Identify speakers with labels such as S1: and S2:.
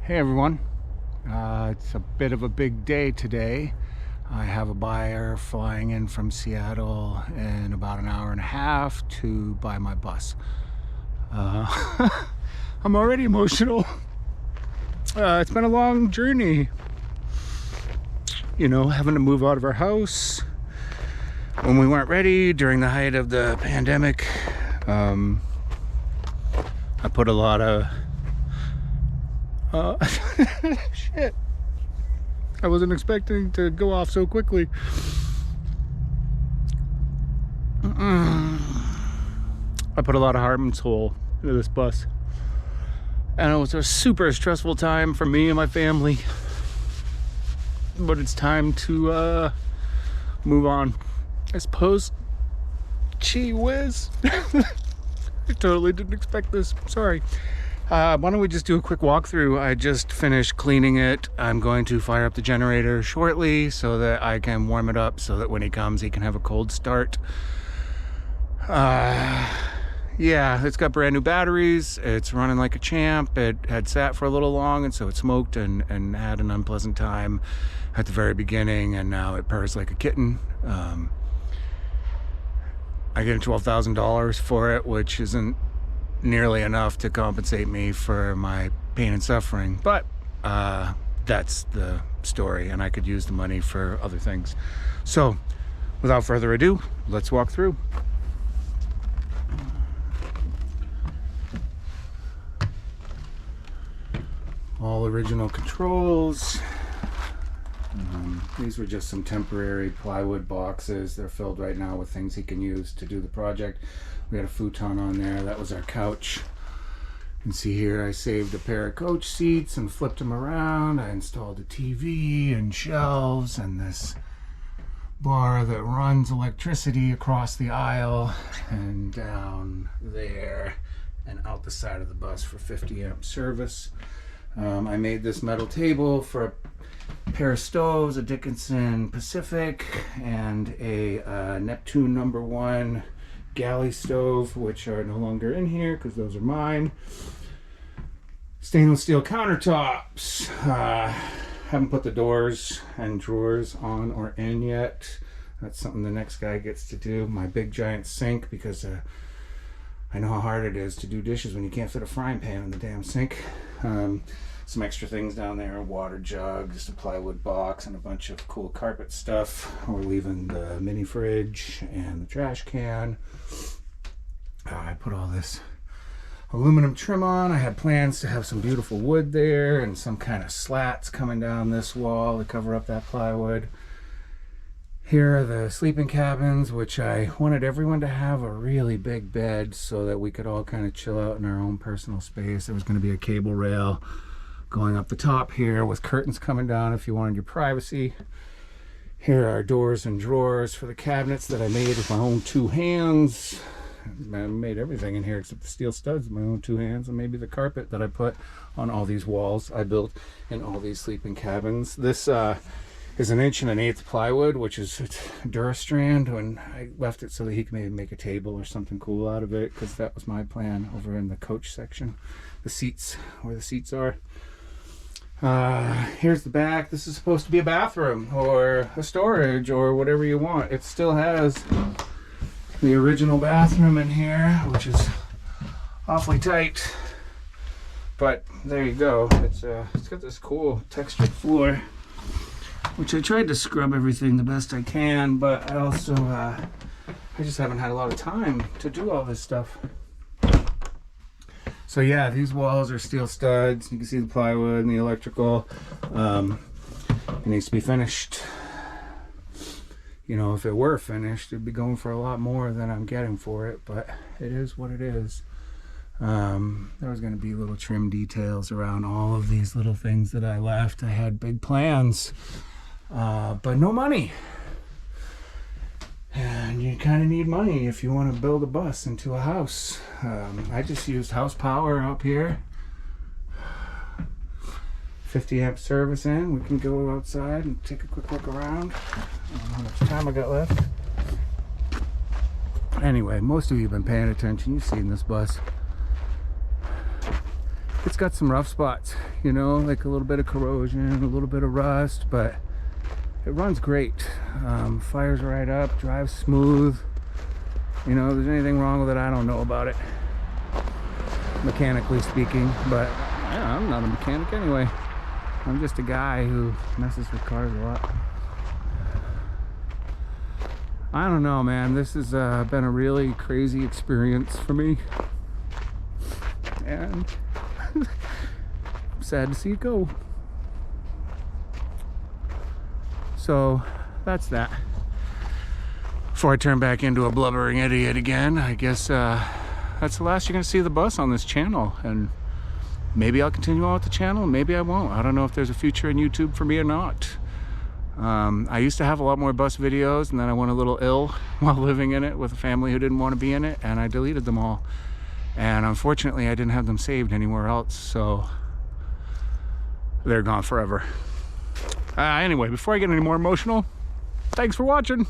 S1: Hey everyone, it's a bit of a big day today. I have a buyer flying in from Seattle in about an hour and a half to buy my bus. I'm already emotional. It's been a long journey, having to move out of our house when we weren't ready during the height of the pandemic. I put a lot of shit. I wasn't expecting to go off so quickly. I put a lot of heart and soul into this bus. And it was a super stressful time for me and my family. But it's time to move on, I suppose. Gee whiz. I totally didn't expect this. Sorry. Why don't we just do a quick walkthrough? I just finished cleaning it. I'm going to fire up the generator shortly so that I can warm it up so that when he comes he can have a cold start. Yeah, it's got brand new batteries. It's running like a champ. It had sat for a little long, and so it smoked and had an unpleasant time at the very beginning, and now it purrs like a kitten. I get $12,000 for it, which isn't nearly enough to compensate me for my pain and suffering, but that's the story, and I could use the money for other things. So without further ado, let's walk through. All original controls. These were just some temporary plywood boxes. They're filled right now with things he can use to do the project. We had a futon on there. That was our couch. You can see here I saved a pair of coach seats and flipped them around. I installed a TV and shelves and this bar that runs electricity across the aisle and down there and out the side of the bus for 50 amp service. I made this metal table for a pair of stoves, a Dickinson Pacific and a Neptune #1 galley stove, which are no longer in here because those are mine. Stainless steel countertops. Haven't put the doors and drawers on or in yet. That's something the next guy gets to do. My big giant sink, because I know how hard it is to do dishes when you can't fit a frying pan in the damn sink. Some extra things down there, a water jug, just a plywood box, and a bunch of cool carpet stuff. We're leaving the mini fridge and the trash can. I put all this aluminum trim on. I had plans to have some beautiful wood there and some kind of slats coming down this wall to cover up that plywood. Here are the sleeping cabins, which I wanted everyone to have a really big bed so that we could all kind of chill out in our own personal space. There was going to be a cable rail going up the top here with curtains coming down if you wanted your privacy. Here are doors and drawers for the cabinets that I made with my own two hands. I made everything in here except the steel studs with my own two hands, and maybe the carpet that I put on all these walls I built in all these sleeping cabins. This is an 1.1/8" plywood, which is Durastrand, and I left it so that he could maybe make a table or something cool out of it, because that was my plan over in the coach section. The seats, where the seats are. Here's the back. This is supposed to be a bathroom or a storage or whatever you want. It still has the original bathroom in here, which is awfully tight, but there you go. It's got this cool textured floor, which I tried to scrub everything the best I can, but I also I just haven't had a lot of time to do all this stuff. So yeah, these walls are steel studs. You can see the plywood and the electrical. It needs to be finished. If it were finished, it'd be going for a lot more than I'm getting for it, but it is what it is. There was going to be little trim details around all of these little things that I left. I had big plans, but no money. And you kind of need money if you want to build a bus into a house. I just used house power up here. 50 amp service in. We can go outside and take a quick look around. I don't know how much time I got left. Anyway, most of you have been paying attention. You've seen this bus. it's got some rough spots, you know, like a little bit of corrosion, a little bit of rust, but it runs great. Fires right up, drives smooth. You know, if there's anything wrong with it, I don't know about it, mechanically speaking, but yeah, I'm not a mechanic anyway. I'm just a guy who messes with cars a lot. I don't know, man. This has been a really crazy experience for me. And I'm sad to see it go. So that's that. Before I turn back into a blubbering idiot again, I guess that's the last you're gonna see of the bus on this channel. And maybe I'll continue on with the channel, maybe I won't. I don't know if there's a future in YouTube for me or not. I used to have a lot more bus videos, and then I went a little ill while living in it with a family who didn't want to be in it, and I deleted them all. And unfortunately, I didn't have them saved anywhere else, so they're gone forever. Anyway, before I get any more emotional, thanks for watching.